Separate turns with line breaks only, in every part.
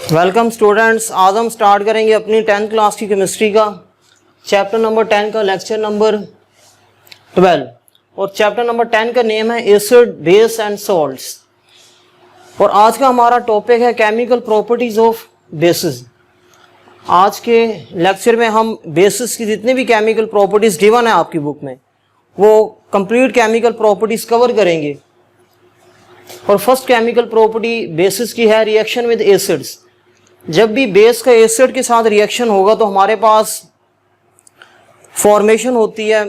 Welcome students. आज हम start करेंगे अपनी 10th क्लास की केमिस्ट्री का चैप्टर नंबर 10 का लेक्चर नंबर 12 और चैप्टर नंबर 10 का नेम है एसिड बेस एंड सॉल्ट्स। और आज का हमारा टॉपिक है केमिकल प्रॉपर्टीज ऑफ बेसिस। आज के लेक्चर में हम बेसिस की जितनी भी केमिकल प्रॉपर्टीज गिवन है आपकी बुक में वो कंप्लीट केमिकल प्रॉपर्टीज कवर करेंगे। और फर्स्ट केमिकल प्रॉपर्टी बेसिस की है रिएक्शन विद एसिड्स। जब भी बेस का एसिड के साथ रिएक्शन होगा तो हमारे पास फॉर्मेशन होती है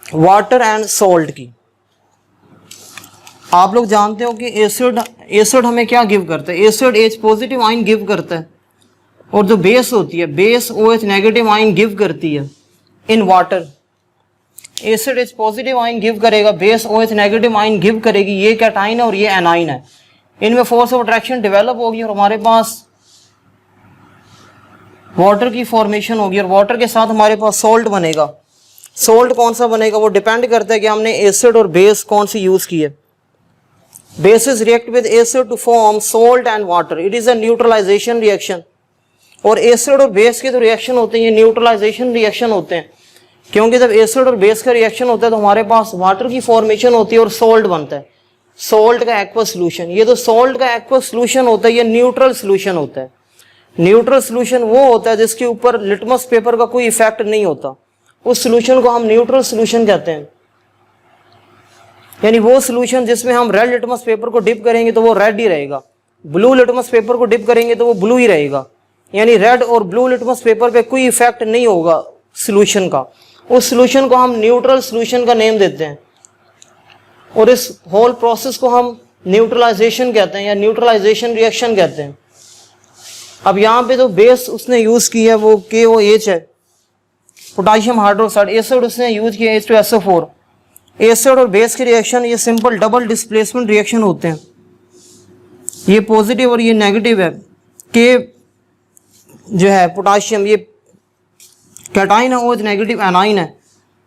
वाटर एंड सॉल्ट की। आप लोग जानते हो कि एसिड हमें क्या गिव करता है, acid H positive ion give करता है और जो बेस होती है base OH negative ion give करती है in water. Acid H positive ion give करेगा, base OH negative ion give करेगी, ये कैटाइन है और ये एनाइन है। इनमें फोर्स ऑफ अट्रैक्शन डेवलप होगी और हमारे पास वाटर की फॉर्मेशन होगी और वाटर के साथ हमारे पास सॉल्ट बनेगा। सॉल्ट कौन सा बनेगा वो डिपेंड करता है कि हमने एसिड और बेस कौन सी यूज की है। Bases react with acid to form salt and water, it is a neutralization reaction. और एसिड और बेस के जो रिएक्शन होते हैं ये न्यूट्रलाइजेशन रिएक्शन होते हैं, क्योंकि जब एसिड और बेस का रिएक्शन होता है तो हमारे पास वाटर की फॉर्मेशन होती है और सॉल्ट बनता है, सॉल्ट का एक्वस सोल्यूशन। ये जो सॉल्ट का एक्वस सोल्यूशन होता है ये न्यूट्रल सोल्यूशन होता है। न्यूट्रल सोल्यूशन वो होता है जिसके ऊपर लिटमस पेपर का कोई इफेक्ट नहीं होता, उस सोल्यूशन को हम न्यूट्रल सोल्यूशन कहते हैं। यानी वो सोल्यूशन जिसमें हम रेड लिटमस पेपर को डिप करेंगे तो वो रेड ही रहेगा, ब्लू लिटमस पेपर को डिप करेंगे तो वो ब्लू ही रहेगा। यानी रेड और ब्लू लिटमस पेपर पे कोई इफेक्ट नहीं होगा सोल्यूशन का, उस सोल्यूशन को हम न्यूट्रल सोल्यूशन का नेम देते हैं। और इस होल प्रोसेस को हम न्यूट्रलाइजेशन कहते हैं या न्यूट्रलाइजेशन रिएक्शन कहते हैं। अब यहाँ पे जो बेस उसने यूज की है वो KOH है, पोटेशियम हाइड्रोक्साइड। एसिड उसने यूज किया H2SO4। एसिड और बेस के रिएक्शन ये सिंपल डबल डिस्प्लेसमेंट रिएक्शन होते हैं, ये पॉजिटिव और ये नेगेटिव है। के जो है पोटेशियम ये कैटाइन है, OH नेगेटिव एनाइन है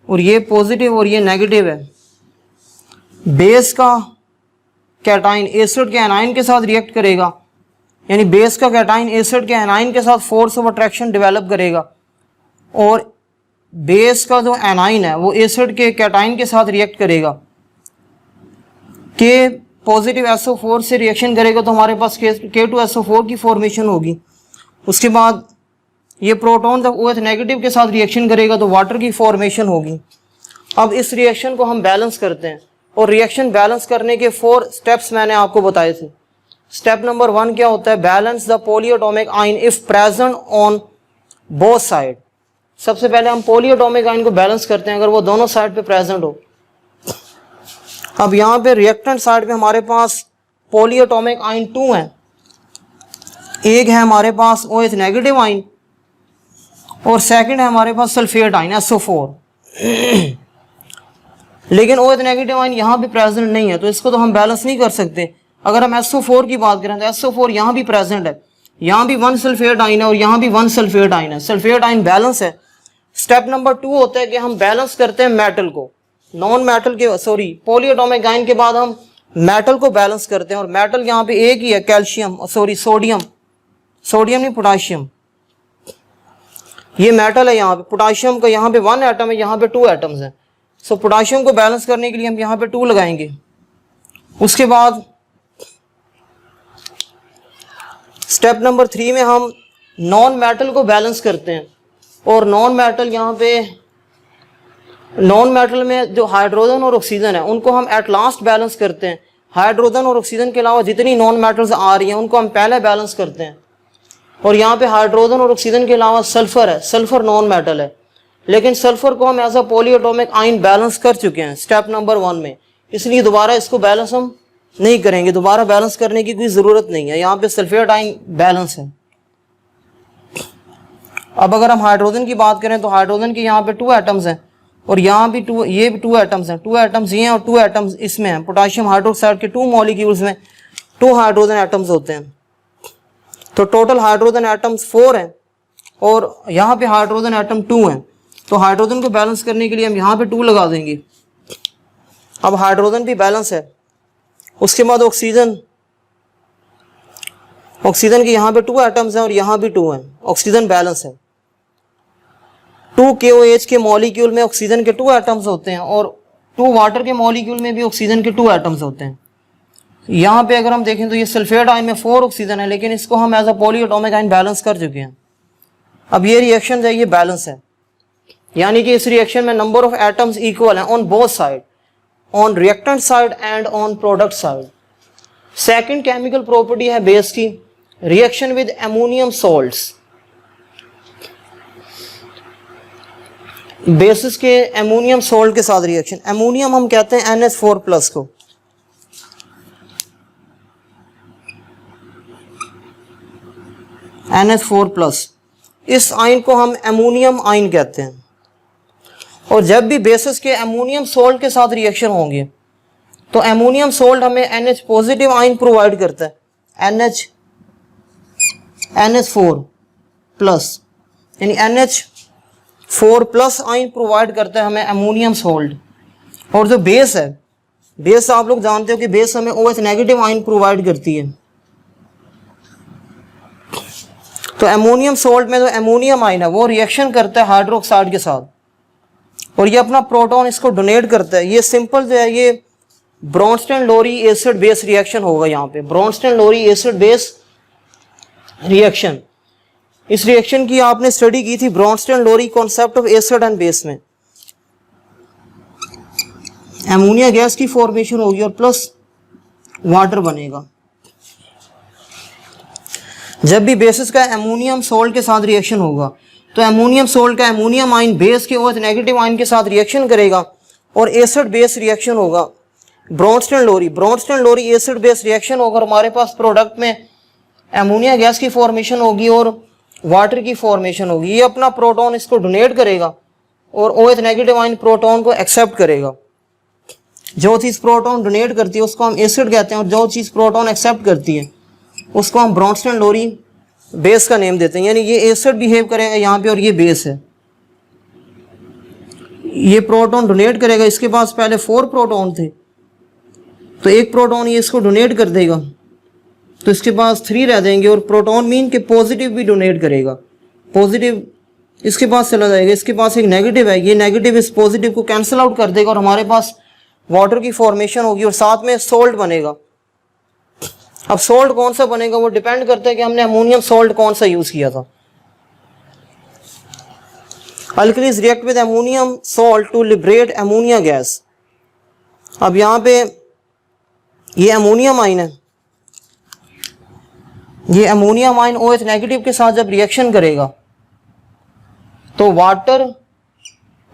और ये पॉजिटिव और ये नेगेटिव है। बेस का कैटाइन एसिड के एनाइन के साथ रिएक्ट करेगा, यानी बेस का कैटाइन एसिड के एनाइन के साथ फोर्स ऑफ अट्रैक्शन डेवलप करेगा और बेस का जो एनाइन है वो एसिड के कैटाइन के साथ रिएक्ट करेगा। के पॉजिटिव SO4 से रिएक्शन करेगा तो हमारे पास K2SO4 की फॉर्मेशन होगी। उसके बाद ये प्रोटॉन जब OH नेगेटिव के साथ रिएक्शन करेगा तो वाटर की फॉर्मेशन होगी। अब इस रिएक्शन को हम बैलेंस करते हैं और रिएक्शन बैलेंस करने के 4 स्टेप्स मैंने आपको बताए थे। स्टेप नंबर 1 क्या होता है, balance the polyatomic ion if present on both side. सबसे पहले हम पॉलीएटॉमिक आयन को बैलेंस करते हैं अगर वो दोनों साइड पे प्रेजेंट हो। अब यहाँ पे रिएक्टेंट साइड पे हमारे पास पॉलीएटॉमिक आयन 2 है, एक है हमारे पास OH नेगेटिव आयन और सेकंड है हमारे पास सल्फेट आयन SO4। लेकिन OH नेगेटिव आयन यहाँ भी प्रेजेंट नहीं है तो इसको तो हम बैलेंस नहीं कर सकते। अगर हम SO4 की बात करें तो SO4 यहाँ भी प्रेजेंट है, यहाँ भी 1 सल्फेट आयन है और यहाँ भी 1 सल्फेट आयन है, सल्फेट आयन बैलेंस है। स्टेप नंबर 2 होता है कि हम बैलेंस करते हैं मेटल को, नॉन मेटल के पॉलीएटॉमिक आयन के बाद हम मेटल को बैलेंस करते हैं और मेटल यहाँ पे एक ही है, कैल्शियम सोडियम नहीं पोटाशियम, ये मेटल है। यहाँ पे पोटाशियम का यहाँ पे 1 एटम है, यहाँ पे 2 एटम्स हैं। सो पोटाशियम को बैलेंस करने के लिए हम यहाँ पे 2 लगाएंगे। उसके बाद स्टेप नंबर 3 में हम नॉन मेटल को बैलेंस करते हैं और नॉन मेटल यहाँ पे नॉन मेटल में जो हाइड्रोजन और ऑक्सीजन है उनको हम एट लास्ट बैलेंस करते हैं। हाइड्रोजन और ऑक्सीजन के अलावा जितनी नॉन मेटल्स आ रही हैं उनको हम पहले बैलेंस करते हैं। और यहाँ पे हाइड्रोजन और ऑक्सीजन के अलावा सल्फर है, सल्फर नॉन मेटल है, लेकिन सल्फर को हम as a polyatomic ion balance कर चुके हैं स्टेप नंबर 1 में, इसलिए दोबारा इसको बैलेंस हम नहीं करेंगे, दोबारा बैलेंस करने की कोई ज़रूरत नहीं है। यहाँ पे सल्फेट आयन बैलेंस है। अब अगर हम हाइड्रोजन की बात करें तो हाइड्रोजन के यहाँ पे 2 एटम्स हैं और यहाँ भी 2, ये भी 2 एटम्स हैं, 2 एटम्स ये हैं और 2 एटम्स इसमें हैं। पोटेशियम हाइड्रोक्साइड के 2 मॉलिक्यूल्स में 2 हाइड्रोजन एटम्स होते हैं, तो टोटल हाइड्रोजन एटम्स 4 हैं और यहाँ पे हाइड्रोजन एटम 2 हैं। तो हाइड्रोजन को बैलेंस करने के लिए हम यहाँ पे 2 लगा देंगे। अब हाइड्रोजन भी बैलेंस है। उसके बाद ऑक्सीजन ऑक्सीजन के यहाँ पे 2 एटम्स हैं और यहाँ भी 2 हैं, ऑक्सीजन बैलेंस है। 2 KOH के मॉलिक्यूल में ऑक्सीजन के 2 एटम्स होते हैं और 2 वाटर के मॉलिक्यूल में भी ऑक्सीजन के 2 एटम्स होते हैं। यहाँ पे अगर हम देखें तो ये सल्फेट आयन में 4 ऑक्सीजन है, लेकिन इसको हम as a polyatomic ion balance कर चुके हैं। अब ये रिएक्शन है, ये बैलेंस है, यानी कि इस रिएक्शन में नंबर ऑफ एटम्स इक्वल हैं on both side, on reactant side and on product side. Second chemical property है बेस की, reaction with ammonium salts. Basis के अमोनियम सॉल्ट के साथ रिएक्शन, अमोनियम हम कहते हैं NH4+ को, NH4+, इस आयन को हम अमोनियम आयन कहते हैं। और जब भी बेसिस के अमोनियम सॉल्ट के साथ रिएक्शन होंगे तो अमोनियम सॉल्ट हमें NH पॉजिटिव आयन प्रोवाइड करता है, NH4+, यानी NH4+ आयन प्रोवाइड करता है हमें अमोनियम सॉल्ट। और जो बेस है, बेस आप लोग जानते हो कि बेस हमें OH नेगेटिव आयन प्रोवाइड करती है। तो अमोनियम सॉल्ट में जो अमोनियम आयन है वो रिएक्शन करता है हाइड्रोक्साइड के साथ और ये अपना प्रोटॉन इसको डोनेट करता है। ये सिंपल जो है ये Bronsted Lowry acid base reaction होगा। यहाँ पे Bronsted Lowry acid base reaction, इस रिएक्शन की आपने स्टडी की थी Bronsted Lowry concept of acid and base में। अमोनिया गैस की फॉर्मेशन होगी और प्लस वाटर बनेगा। जब भी बेसिस का अमोनियम सॉल्ट के साथ रिएक्शन होगा तो अमोनियम सॉल्ट का अमोनियम आयन बेस के OH नेगेटिव आयन के साथ रिएक्शन करेगा और एसिड बेस रिएक्शन होगा ब्रोंस्टेन लोरी एसिड बेस रिएक्शन होगा। हमारे पास प्रोडक्ट में अमोनिया गैस की फॉर्मेशन होगी और वाटर की फॉर्मेशन होगी। ये अपना प्रोटॉन इसको डोनेट करेगा और OH नेगेटिव आयन प्रोटॉन को एक्सेप्ट करेगा। जो चीज़ प्रोटॉन डोनेट करती है उसको हम एसिड कहते हैं और जो चीज़ प्रोटॉन एक्सेप्ट करती है उसको हम ब्रोंस्टेन लोरी बेस का नेम देते हैं। यानी ये एसिड बिहेव करेगा यहाँ पे और ये बेस है। ये प्रोटॉन डोनेट करेगा, इसके पास पहले 4 प्रोटॉन थे तो एक प्रोटॉन ये इसको डोनेट कर देगा तो इसके पास 3 रह जाएंगे और प्रोटॉन मीन के पॉजिटिव भी डोनेट करेगा, पॉजिटिव इसके पास चला जाएगा, इसके पास एक नेगेटिव है, ये नेगेटिव इस पॉजिटिव को कैंसिल आउट कर देगा और हमारे पास वाटर की फॉर्मेशन होगी और साथ में सोल्ट बनेगा। अब सोल्ट कौन सा बनेगा वो डिपेंड करता है कि हमने अमोनियम सोल्ट कौन सा यूज किया था। Alkalis react with ammonium salt to liberate ammonia gas. अब यहाँ पे ये अमोनियम आयन है, ये अमोनियम आयन OH नेगेटिव के साथ जब रिएक्शन करेगा तो वाटर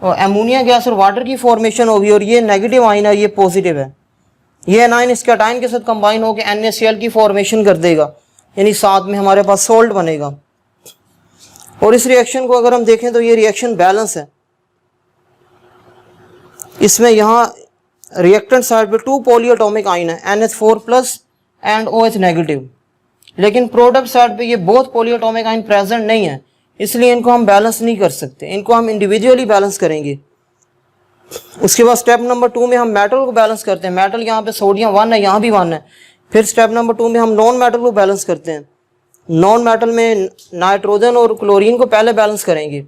और अमोनिया गैस और वाटर की फॉर्मेशन होगी और ये नेगेटिव आयन है, ये पॉजिटिव है। ये एनाइन इसके कैटाइन के साथ कंबाइन होकर NaCl की फॉर्मेशन कर देगा, यानी साथ में हमारे पास सोल्ट बनेगा। और इस रिएक्शन को अगर हम देखें तो ये रिएक्शन बैलेंस है। इसमें यहाँ रिएक्टेंट साइड पे 2 पॉलीएटॉमिक आयन है, NH4+ एंड OH नेगेटिव, लेकिन प्रोडक्ट साइड पे ये बहुत पॉलीएटॉमिक आयन प्रेजेंट नहीं है, इसलिए इनको हम बैलेंस नहीं कर सकते, इनको हम इंडिविजुअली बैलेंस करेंगे। उसके बाद स्टेप नंबर 2 में हम मेटल को बैलेंस करते हैं। मेटल यहाँ पे सोडियम 1 है, यहाँ भी 1 है। फिर स्टेप नंबर 2 में हम नॉन मेटल को बैलेंस करते हैं। नॉन मेटल में नाइट्रोजन और क्लोरीन को पहले बैलेंस करेंगे।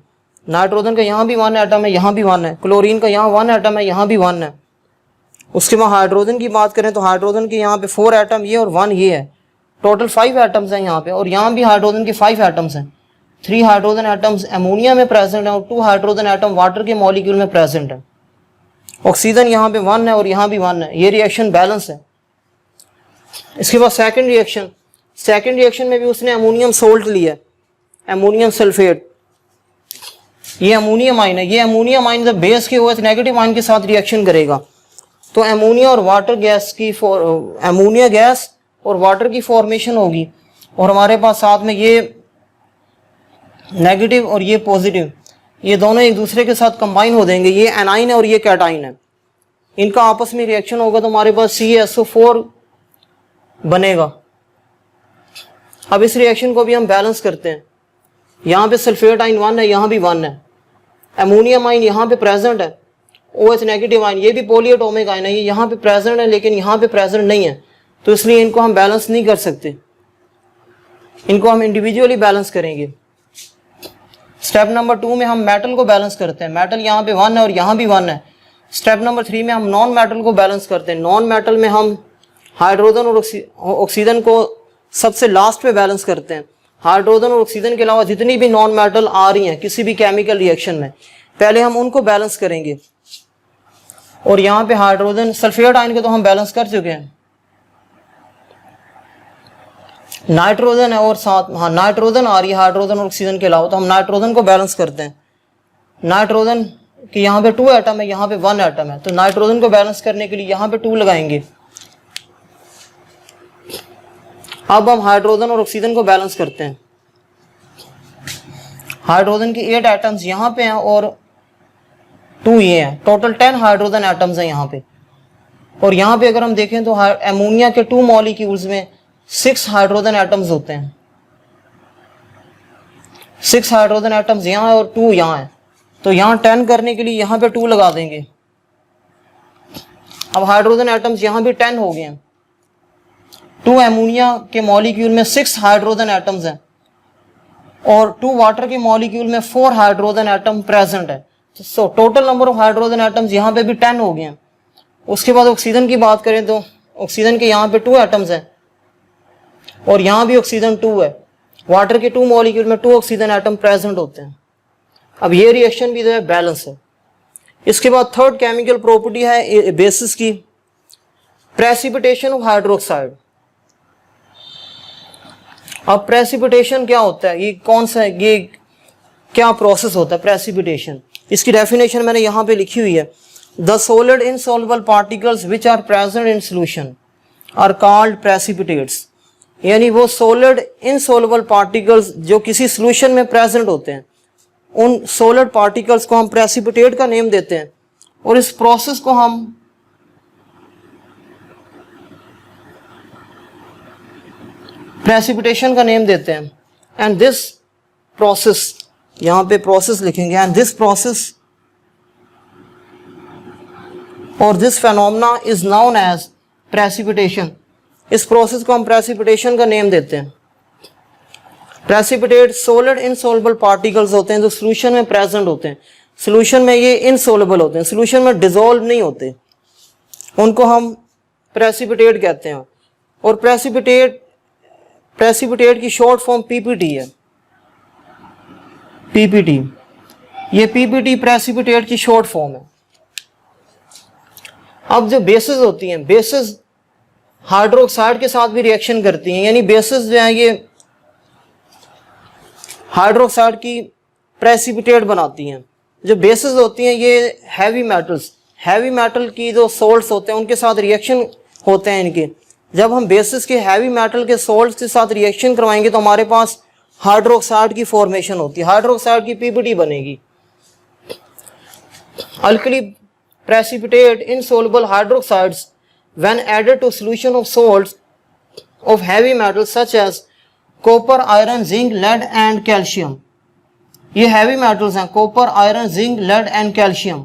नाइट्रोजन का यहाँ भी 1 एटम है, यहाँ भी 1 है, क्लोरीन का यहाँ 1 एटम है, यहाँ भी 1 है। उसके बाद हाइड्रोजन की बात करें तो हाइड्रोजन के यहाँ पे 4 एटम ये और 1 ये है, टोटल 5 एटम्स हैं यहाँ पे। और यहाँ भी हाइड्रोजन के 5 एटम्स हैं, 3 हाइड्रोजन एटम्स अमोनिया में प्रेजेंट है और 2 हाइड्रोजन एटम वाटर के मॉलिक्यूल में प्रेजेंट है। ऑक्सीजन यहाँ पे 1 है और यहाँ भी 1 है, ये रिएक्शन बैलेंस है। इसके बाद सेकंड रिएक्शन में भी उसने अमोनियम सोल्ट लिया, अमोनियम सल्फेट, ये अमोनियम आयन है। ये अमोनियम आयन जब बेस के OH नेगेटिव आयन के साथ रिएक्शन करेगा तो अमोनिया गैस और वाटर की फॉर्मेशन होगी और हमारे पास साथ में ये नेगेटिव और ये पॉजिटिव, ये दोनों एक दूसरे के साथ कंबाइन हो जाएंगे। ये एनाइन है और ये कैटाइन है, इनका आपस में रिएक्शन होगा तो हमारे पास CaSO4 बनेगा। अब इस रिएक्शन को भी हम बैलेंस करते हैं। यहाँ पे सल्फेट आयन 1 है, यहाँ भी 1 है, अमोनियम आयन यहाँ पे प्रेजेंट है, OH नेगेटिव आयन ये भी पॉलीएटॉमिक आयन है, ये यहाँ पे प्रेजेंट है लेकिन यहाँ पे प्रेजेंट नहीं है, तो इसलिए इनको हम बैलेंस नहीं कर सकते। इनको हम इंडिविजुअली बैलेंस करेंगे। स्टेप नंबर 2 में हम मेटल को बैलेंस करते हैं, मेटल यहाँ पे 1 है और यहाँ भी 1 है। स्टेप नंबर 3 में हम नॉन मेटल को बैलेंस करते हैं, नॉन मेटल में हम हाइड्रोजन और ऑक्सीजन को सबसे लास्ट पे बैलेंस करते हैं। हाइड्रोजन और ऑक्सीजन के अलावा जितनी भी नॉन मेटल आ रही हैं किसी भी केमिकल रिएक्शन में, पहले हम उनको बैलेंस करेंगे। और यहाँ पे हाइड्रोजन सल्फेट आयन को तो हम बैलेंस कर चुके हैं। नाइट्रोजन है और साथ नाइट्रोजन आ रही है हाइड्रोजन और ऑक्सीजन के अलावा, तो हम नाइट्रोजन को बैलेंस करते हैं। नाइट्रोजन कि यहाँ पे 2 एटम है, यहाँ पे 1 एटम है, तो नाइट्रोजन को बैलेंस करने के लिए यहाँ पे 2 लगाएंगे। अब हम हाइड्रोजन और ऑक्सीजन को बैलेंस करते हैं। हाइड्रोजन की 8 एटम्स यहाँ पे हैं और 2 ये हैं, टोटल 10 हाइड्रोजन एटम्स हैं यहाँ पे। और यहाँ पे अगर हम देखें तो अमोनिया के 2 मॉलिक्यूल्स में 6 हाइड्रोजन एटम्स होते हैं। 6 हाइड्रोजन एटम्स यहाँ है और 2 यहाँ है, तो यहाँ 10 करने के लिए यहाँ पे 2 लगा देंगे। अब हाइड्रोजन एटम्स यहाँ भी 10 हो गए हैं। 2 अमोनिया के मॉलिक्यूल में 6 हाइड्रोजन एटम्स हैं और 2 वाटर के मॉलिक्यूल में 4 हाइड्रोजन एटम प्रेजेंट है। So total number of hydrogen atoms यहाँ पे भी 10 हो गए हैं। उसके बाद ऑक्सीजन की बात करें तो ऑक्सीजन के यहाँ पे 2 एटम्स हैं और यहाँ भी ऑक्सीजन 2 है। वाटर के 2 मॉलिक्यूल में 2 ऑक्सीजन एटम प्रेजेंट होते हैं। अब ये रिएक्शन भी जो है बैलेंस है। इसके बाद थर्ड केमिकल प्रॉपर्टी है बेसिस की, प्रेसिपिटेशन ऑफ हाइड्रोक्साइड। अब प्रेसिपिटेशन क्या होता है, ये कौन सा है, ये क्या प्रोसेस होता है प्रेसिपिटेशन? इसकी डेफिनेशन मैंने यहाँ पे लिखी हुई है। The solid insoluble particles which are present in solution are called precipitates. यानी वो सॉलिड इनसॉल्युबल पार्टिकल्स जो किसी सोल्यूशन में प्रेजेंट होते हैं, उन सॉलिड पार्टिकल्स को हम प्रेसिपिटेट का नेम देते हैं और इस प्रोसेस को हम प्रेसिपिटेशन का नेम देते हैं। एंड दिस प्रोसेस, यहाँ पे प्रोसेस लिखेंगे, एंड दिस प्रोसेस और this phenomena is known as precipitation. इस प्रोसेस को हम प्रेसिपिटेशन का नेम देते हैं। प्रेसिपिटेट सॉलिड इनसॉल्युबल पार्टिकल्स होते हैं जो सोल्यूशन में प्रेजेंट होते हैं। सोल्यूशन में ये इनसॉल्युबल होते हैं, सोल्यूशन में डिसॉल्व नहीं होते, उनको हम प्रेसिपिटेट कहते हैं। और प्रेसिपिटेट की शॉर्ट फॉर्म पीपीटी है। पीपीटी, ये पीपीटी प्रेसिपिटेट की शॉर्ट फॉर्म है। अब जो बेसिस होती हैं, बेसिस हाइड्रोक्साइड के साथ भी रिएक्शन करती हैं, यानी बेसिस जो है ये हाइड्रोक्साइड की प्रेसिपिटेट बनाती हैं। जो बेसिस होती हैं ये हैवी मेटल्स, हैवी मेटल की जो सोल्ट्स होते हैं उनके साथ रिएक्शन होते हैं इनके। जब हम बेसिस के हैवी मेटल के सोल्ट्स के साथ रिएक्शन करवाएंगे तो हमारे पास हाइड्रोक्साइड की फॉर्मेशन होती है, हाइड्रोक्साइड की पीपीटी बनेगी। Alkali precipitate insoluble hydroxides when added to solution of salts of heavy metals such as copper, iron, zinc, lead and calcium। ये heavy metals हैं, copper, iron, zinc, lead and calcium।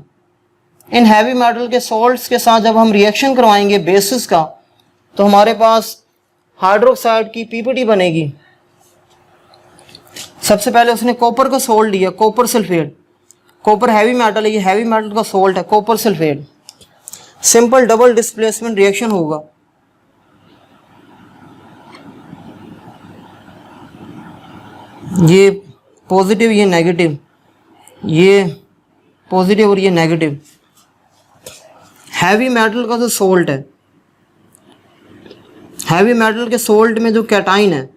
In heavy metal के salts के साथ जब हम reaction करवाएंगे basis का, तो हमारे पास हाइड्रोक्साइड की पीपीटी बनेगी। सबसे पहले उसने कॉपर का सोल्ट लिया, copper sulphate. Copper heavy metal है, ये हैवी मेटल का सोल्ट है, copper sulphate. Simple double displacement reaction होगा। ये पॉजिटिव, ये नेगेटिव, ये पॉजिटिव और ये नेगेटिव। हैवी मेटल का जो सोल्ट है, हैवी मेटल के सोल्ट में जो कैटाइन है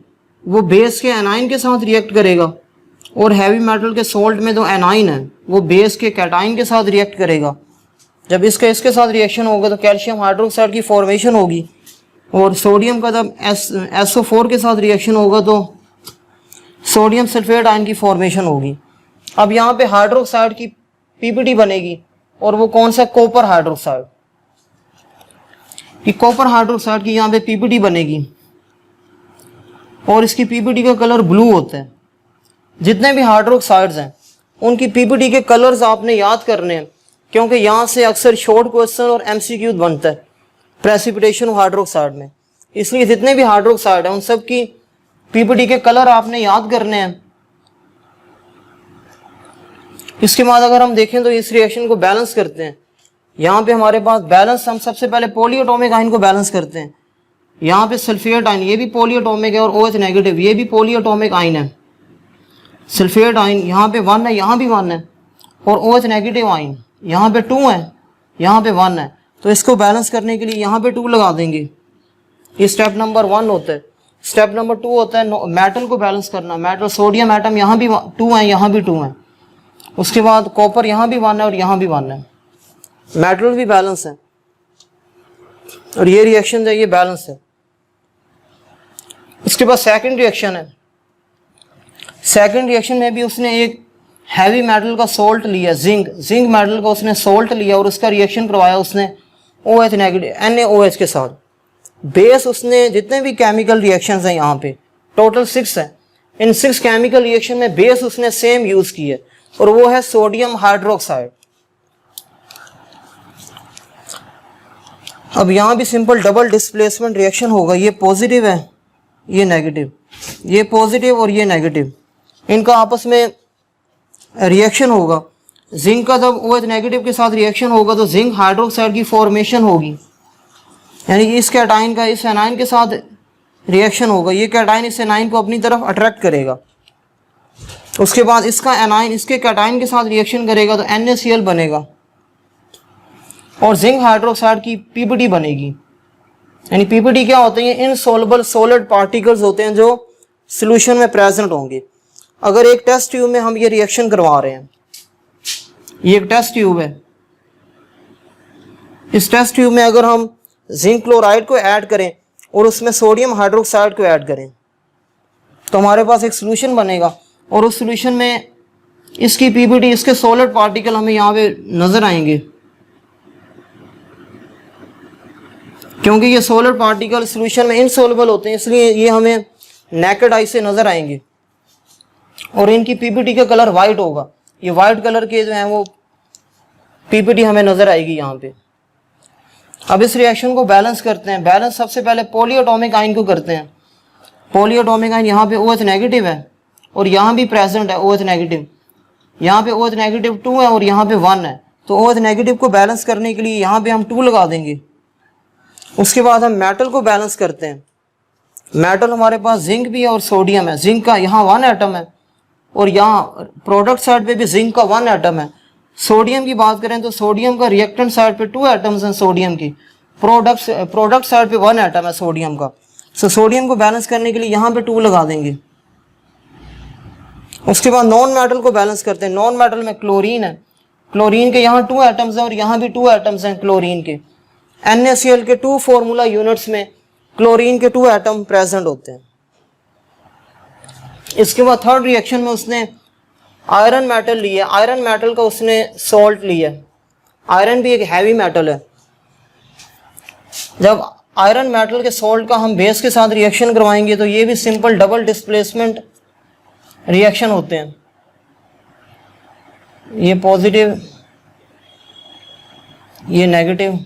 वो बेस के एनाइन के साथ रिएक्ट करेगा और हैवी मेटल के सोल्ट में जो एनाइन है वो बेस के कैटाइन के साथ रिएक्ट करेगा। जब इसके साथ रिएक्शन होगा तो कैल्शियम हाइड्रोक्साइड की फॉर्मेशन होगी और सोडियम का जब SO4 के साथ रिएक्शन होगा तो सोडियम सल्फेट आयन की फॉर्मेशन होगी। अब यहाँ पे हाइड्रोक्साइड की पीपीटी बनेगी और वो कौन सा, कॉपर हाइड्रोक्साइड। ये कॉपर हाइड्रोक्साइड की यहाँ पे पीपीटी बनेगी और इसकी पीपीटी का कलर ब्लू होता है। जितने भी हाइड्रोक्साइड्स हैं उनकी पीपीटी के कलर्स आपने याद करने हैं, क्योंकि यहाँ से अक्सर शॉर्ट क्वेश्चन और MCQ बनता है प्रेसिपिटेशन ऑफ हाइड्रोक्साइड में। इसलिए जितने भी हाइड्रोक्साइड हैं उन सब की पीपीटी के कलर आपने याद करने हैं। इसके बाद अगर हम देखें तो इस रिएक्शन को बैलेंस करते हैं। यहाँ पे हमारे पास बैलेंस, हम सबसे पहले पॉलीएटॉमिक आयन को बैलेंस करते हैं। यहाँ पे सल्फेट आयन, ये भी पॉलीएटॉमिक है, और OH नेगेटिव ये भी पॉलीएटॉमिक आयन है। सल्फेट आयन यहाँ पे 1 है, यहाँ भी 1 है, और OH नेगेटिव आयन यहाँ पे 2 है, यहाँ पे 1 है। तो इसको बैलेंस करने के लिए यहाँ पे 2 लगा देंगे। ये स्टेप नंबर 1 होता है। स्टेप नंबर 2 होता है मेटल को बैलेंस करना। मेटल, सोडियम एटम यहाँ भी 2 है, यहाँ भी 2 है। उसके बाद कॉपर यहाँ भी 1 है और यहाँ भी 1 है। मेटल भी बैलेंस है, और ये रिएक्शन है, ये बैलेंस है। उसके बाद सेकंड रिएक्शन है। सेकंड रिएक्शन में भी उसने एक हैवी मेटल का सोल्ट लिया, जिंक मेटल का उसने सोल्ट लिया, और उसका रिएक्शन करवाया उसने OH नेगेटिव NaOH के साथ। बेस उसने, जितने भी केमिकल रिएक्शंस हैं यहाँ पे टोटल 6 हैं। इन 6 केमिकल रिएक्शन में बेस उसने सेम यूज की है, और वो है सोडियम हाइड्रोक्साइड। अब यहाँ भी सिंपल डबल डिस्प्लेसमेंट रिएक्शन होगा। ये पॉजिटिव है, ये नेगेटिव, ये पॉजिटिव और ये नेगेटिव, इनका आपस में रिएक्शन होगा। जिंक का जब OH नेगेटिव के साथ रिएक्शन होगा तो जिंक हाइड्रोक्साइड की फॉर्मेशन होगी, यानी कि इस कैटाइन का इस एनाइन के साथ रिएक्शन होगा। ये कैटाइन इस एनाइन को अपनी तरफ अट्रैक्ट करेगा। उसके बाद इसका एनाइन इसके कैटाइन के साथ रिएक्शन करेगा तो NaCl बनेगा, और जिंक हाइड्रोक्साइड की PPT बनेगी। यानी PPT क्या होते हैं? इनसॉल्युबल सॉलिड पार्टिकल्स होते हैं जो सॉल्यूशन में प्रेजेंट होंगे। अगर एक टेस्ट ट्यूब में हम ये रिएक्शन करवा रहे हैं, ये एक टेस्ट ट्यूब है, इस टेस्ट ट्यूब में अगर हम जिंक क्लोराइड को ऐड करें और उसमें सोडियम हाइड्रोक्साइड को ऐड करें तो हमारे पास एक सॉल्यूशन बनेगा, और उस सॉल्यूशन में इसकी PPT, इसके सॉलिड पार्टिकल हमें यहाँ पे नजर आएंगे, क्योंकि ये सॉलिड पार्टिकल सॉल्यूशन में इनसॉल्युबल होते हैं, इसलिए ये हमें नेकेड आई से नजर आएंगे, और इनकी PPT का कलर वाइट होगा। ये वाइट कलर के जो हैं वो PPT हमें नजर आएगी यहाँ पे। अब इस रिएक्शन को बैलेंस करते हैं। बैलेंस सबसे पहले पॉलीएटॉमिक आयन को करते हैं। पॉलीएटॉमिक आयन यहाँ पे OH नेगेटिव है, और यहाँ भी प्रेजेंट है OH नेगेटिव। यहाँ पे OH नेगेटिव 2 है और यहाँ पे 1 है, तो OH नेगेटिव को बैलेंस करने के लिए यहाँ पे हम 2 लगा देंगे। उसके बाद हम मेटल को बैलेंस करते हैं। मेटल हमारे पास जिंक भी है और सोडियम है। जिंक का यहाँ 1 एटम है, और यहाँ प्रोडक्ट साइड पे भी जिंक का 1 एटम है। सोडियम की बात करें तो सोडियम का रिएक्टेंट साइड पे 2 एटम्स हैं सोडियम की, प्रोडक्ट साइड पे 1 एटम है सोडियम का। सो सोडियम को बैलेंस करने के लिए यहाँ पे 2 लगा देंगे। उसके बाद नॉन मेटल को बैलेंस करते हैं। नॉन मेटल में क्लोरीन है। क्लोरीन के यहाँ 2 एटम्स हैं और यहाँ भी 2 एटम्स हैं क्लोरीन के। NaCl के 2 फॉर्मूला यूनिट्स में क्लोरीन के 2 एटम प्रेजेंट होते हैं। इसके बाद थर्ड रिएक्शन में उसने आयरन मेटल लिया। आयरन मेटल का उसने सॉल्ट लिया। आयरन भी एक हैवी मेटल है। जब आयरन मेटल के सॉल्ट का हम बेस के साथ रिएक्शन करवाएंगे तो ये भी सिंपल डबल डिस्प्लेसमेंट रिएक्शन होते हैं। ये पॉजिटिव, ये नेगेटिव,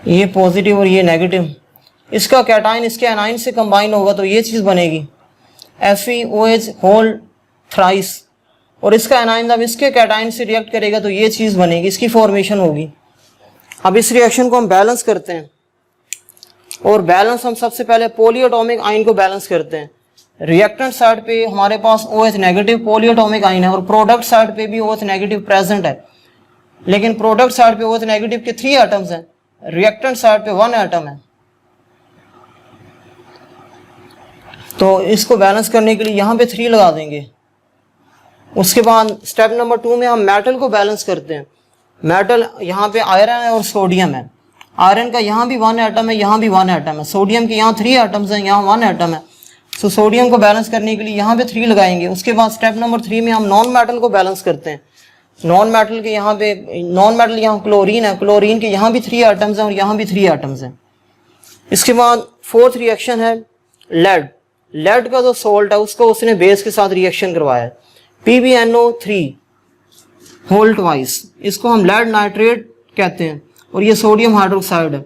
ये पॉजिटिव और ये नेगेटिव। इसका कैटाइन इसके एनाइन से कंबाइन होगा तो ये चीज़ बनेगी FeOH होल थ्राइस, और इसका एनाइन जब इसके कैटाइन से रिएक्ट करेगा तो ये चीज़ बनेगी, इसकी फॉर्मेशन होगी। अब इस रिएक्शन को हम बैलेंस करते हैं, और बैलेंस हम सबसे पहले पॉलीएटॉमिक आयन को बैलेंस करते हैं। रिएक्टेंट साइड पे हमारे पास OH नेगेटिव पॉलीएटॉमिक आयन है, और प्रोडक्ट साइड पे भी OH नेगेटिव प्रेजेंट है, लेकिन प्रोडक्ट साइड पे OH नेगेटिव के 3 एटम्स हैं, रिएक्टेंट साइड पे 1 एटम है। तो इसको बैलेंस करने के लिए यहाँ पे 3 लगा देंगे। उसके बाद स्टेप नंबर 2 में हम मेटल को बैलेंस करते हैं। मेटल यहाँ पे आयरन है और सोडियम है। आयरन का यहाँ भी 1 एटम है, यहाँ भी 1 एटम है। सोडियम के यहाँ 3 एटम्स हैं, यहाँ 1 एटम है। सो सोडियम को बैलेंस करने के लिए यहाँ पे 3 लगाएंगे। उसके बाद स्टेप नंबर 3 में हम नॉन मेटल को बैलेंस करते हैं। नॉन मेटल के यहाँ पे यहाँ क्लोरीन है। क्लोरीन के यहाँ भी 3 एटम्स हैं और यहाँ भी 3 एटम्स हैं। इसके बाद फोर्थ रिएक्शन है लेड। लेड का जो सोल्ट है उसको उसने बेस के साथ रिएक्शन करवाया है, PbNO3 होल ट्वाइस। इसको हम लेड नाइट्रेट कहते हैं, और ये सोडियम हाइड्रोक्साइड है।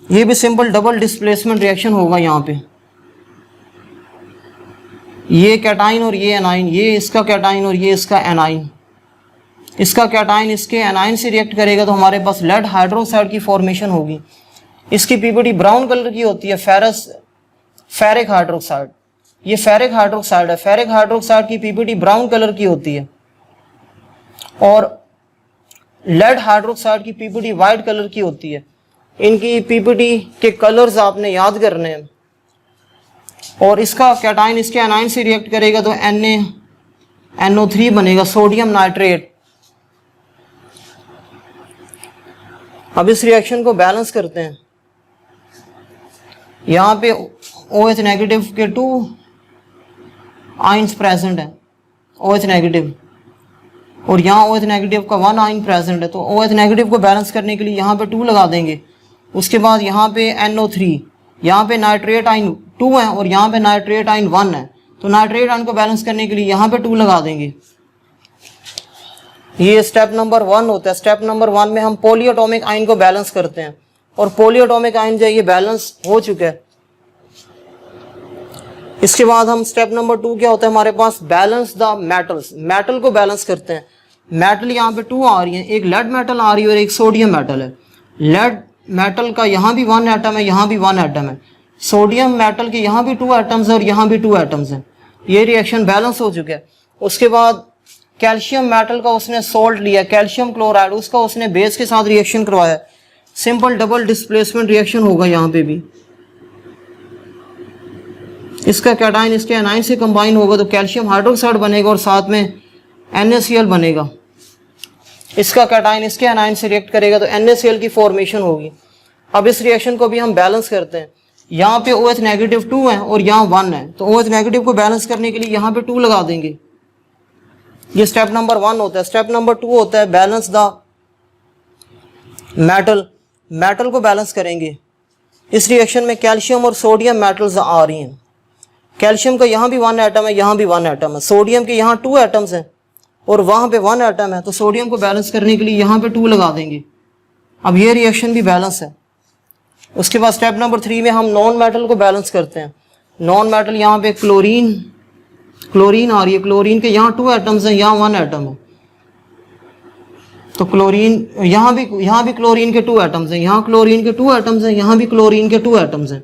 ये भी सिंपल डबल डिस्प्लेसमेंट रिएक्शन होगा यहाँ पे। ये कैटाइन और ये एनाइन, ये इसका कैटाइन और ये इसका एनाइन, इसका कैटाइन इसके एनाइन से रिएक्ट करेगा तो हमारे पास लेड हाइड्रोक्साइड की फॉर्मेशन होगी। इसकी पीपीटी ब्राउन कलर की होती है, फेरिक हाइड्रोक्साइड। ये फेरिक हाइड्रोक्साइड है। फेरिक हाइड्रोक्साइड की पीपीटी ब्राउन कलर की होती है और लेड हाइड्रोक्साइड की पीपीटी वाइट कलर की होती है। इनकी पीपीटी के कलर्स आपने याद करने हैं। और इसका कैटाइन इसके एनाइन से रिएक्ट करेगा तो NaNO3 बनेगा, सोडियम नाइट्रेट। अब इस रिएक्शन को बैलेंस करते हैं। यहाँ पे OH नेगेटिव के 2 आयंस प्रेजेंट है, OH नेगेटिव, और यहाँ OH नेगेटिव का 1 आयन प्रेजेंट है। तो OH नेगेटिव को बैलेंस करने के लिए यहाँ पे 2 लगा देंगे। उसके बाद यहाँ पे NO3, यहाँ पे नाइट्रेट आयन 2 है और यहाँ पे नाइट्रेट आयन 1 है। तो नाइट्रेट आयन को बैलेंस करने के लिए यहाँ पे 2 लगा देंगे। ये स्टेप नंबर 1 होता है। स्टेप नंबर 1 में हम पॉलीएटॉमिक आयन को बैलेंस करते हैं और पॉलीएटॉमिक आयन जो ये बैलेंस हो चुका है। इसके बाद हम स्टेप नंबर 2 क्या होता है हमारे पास, बैलेंस द मेटल्स। मेटल को बैलेंस करते हैं। मेटल यहाँ पे 2 आ रही है, एक लेड मेटल आ रही है और एक सोडियम मेटल है। लेड मेटल का यहाँ भी 1 एटम है, यहाँ भी 1 एटम है। सोडियम मेटल के यहाँ भी 2 एटम्स है और यहाँ भी 2 एटम्स हैं। ये रिएक्शन बैलेंस हो चुका है। उसके बाद कैल्शियम मेटल का उसने सोल्ट लिया, कैल्शियम क्लोराइड, उसका उसने बेस के साथ रिएक्शन करवाया। सिंपल डबल डिस्प्लेसमेंट रिएक्शन होगा यहाँ पे भी। इसका कैटाइन इसके एनाइन से कंबाइन होगा तो कैल्शियम हाइड्रोक्साइड बनेगा और साथ में NaCl बनेगा। इसका कैटाइन इसके एनाइन से रिएक्ट करेगा तो NaCl की फॉर्मेशन होगी। अब इस रिएक्शन को भी हम बैलेंस करते हैं। यहाँ पे OH नेगेटिव 2 है और यहाँ 1 है। तो OH नेगेटिव को बैलेंस करने के लिए यहाँ पे 2 लगा देंगे। ये स्टेप नंबर 1 होता है। स्टेप नंबर 2 होता है बैलेंस द मेटल। मेटल को बैलेंस करेंगे। इस रिएक्शन में कैल्शियम और सोडियम मेटल्स आ रही हैं। कैल्शियम का यहाँ भी 1 एटम है, यहाँ भी 1 एटम है। सोडियम के यहाँ 2 एटम्स हैं और वहाँ पे 1 एटम है। तो सोडियम को बैलेंस करने के लिए यहाँ पे 2 लगा देंगे। अब ये रिएक्शन भी बैलेंस है। उसके बाद स्टेप नंबर 3 में हम नॉन मेटल को बैलेंस करते हैं। नॉन मेटल यहाँ पे क्लोरीन आ रही है। क्लोरीन के यहाँ 2 एटम्स हैं, यहाँ 1 एटम है। तो क्लोरीन यहाँ भी क्लोरीन के 2 एटम्स हैं, यहाँ क्लोरीन के 2 एटम्स हैं, यहाँ भी क्लोरीन के 2 एटम्स हैं।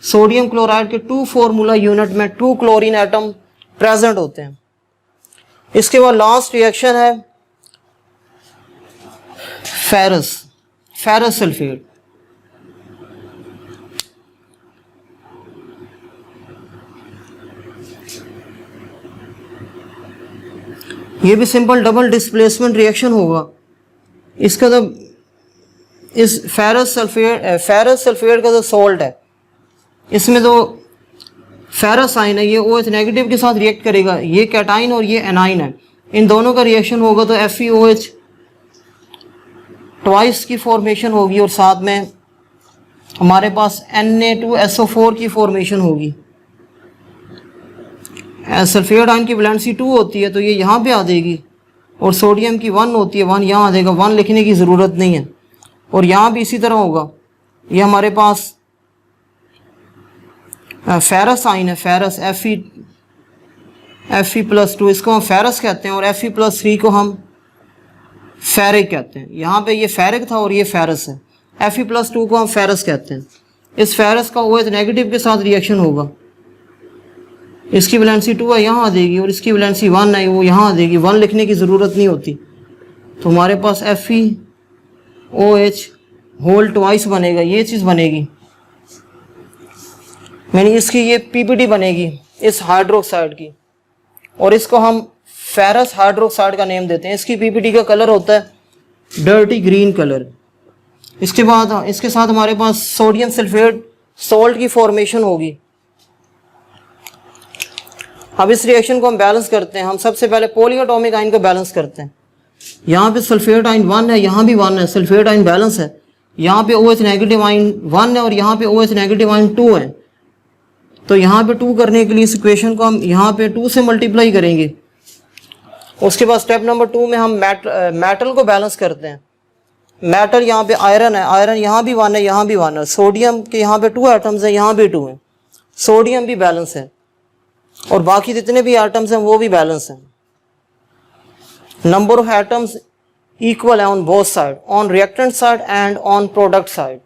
सोडियम क्लोराइड के 2 फॉर्मूला यूनिट में 2 क्लोरीन एटम प्रेजेंट होते हैं। इसके बाद लास्ट रिएक्शन है फेरस सल्फेट। ये भी सिंपल डबल डिस्प्लेसमेंट रिएक्शन होगा। इसका तो इस फेरस सल्फेट का जो सॉल्ट है, इसमें तो फेरस आयन है, ये OH नेगेटिव के साथ रिएक्ट करेगा। ये कैटाइन और ये एनाइन है। इन दोनों का रिएक्शन होगा तो FeOH ट्वाइस की फॉर्मेशन होगी और साथ में हमारे पास Na2SO4 की फॉर्मेशन होगी। सल्फेट आयन की वैलेंसी 2 होती है तो ये यहाँ पे आ जाएगी और सोडियम की 1 होती है, 1 यहाँ आ जाएगा। 1 लिखने की ज़रूरत नहीं है। और यहाँ भी इसी तरह होगा। ये हमारे पास फेरस आयन है, फेरस Fe+2, इसको हम फेरस कहते हैं और Fe+3 को हम फेरिक कहते हैं। यहाँ पे ये फेरिक था और ये फेरस है। Fe+2 को हम फेरस कहते हैं। इस फेरस का OH नेगेटिव के साथ रिएक्शन होगा। इसकी वैलेंसी 2 है, यहाँ आ जाएगी और इसकी वैलेंसी 1 है, वो यहाँ आ जाएगी। 1 लिखने की ज़रूरत नहीं होती। तो हमारे पास FeOH होल ट्वाइस बनेगा। ये चीज़ बनेगी, यानी इसकी ये PPT बनेगी इस हाइड्रोक्साइड की और इसको हम फेरस हाइड्रोक्साइड का नेम देते हैं। इसकी PPT का कलर होता है डर्टी ग्रीन कलर। इसके बाद इसके साथ हमारे पास सोडियम सल्फेट सॉल्ट की फॉर्मेशन होगी। अब इस रिएक्शन को हम बैलेंस करते हैं। हम सबसे पहले पॉलीएटॉमिक आयन को बैलेंस करते हैं। यहाँ पे सल्फेट आयन 1 है, यहाँ भी 1 है। सल्फेट आयन बैलेंस है। यहाँ पे OH नेगेटिव आयन 1 है और यहाँ पे OH नेगेटिव आयन 2 है। तो यहाँ पे 2 करने के लिए इस इक्वेशन को हम यहाँ पे 2 से मल्टीप्लाई करेंगे। उसके बाद स्टेप नंबर 2 में हम मेटल को बैलेंस करते हैं। मेटल यहाँ पे आयरन है, आयरन यहाँ भी 1 है, यहाँ भी 1 है। सोडियम के यहाँ पे 2 एटम्स हैं, यहाँ भी 2 हैं। सोडियम भी बैलेंस है और बाकी जितने भी एटम्स हैं वो भी बैलेंस हैं। नंबर ऑफ एटम्स इक्वल है on both side, on reactant side and on product side.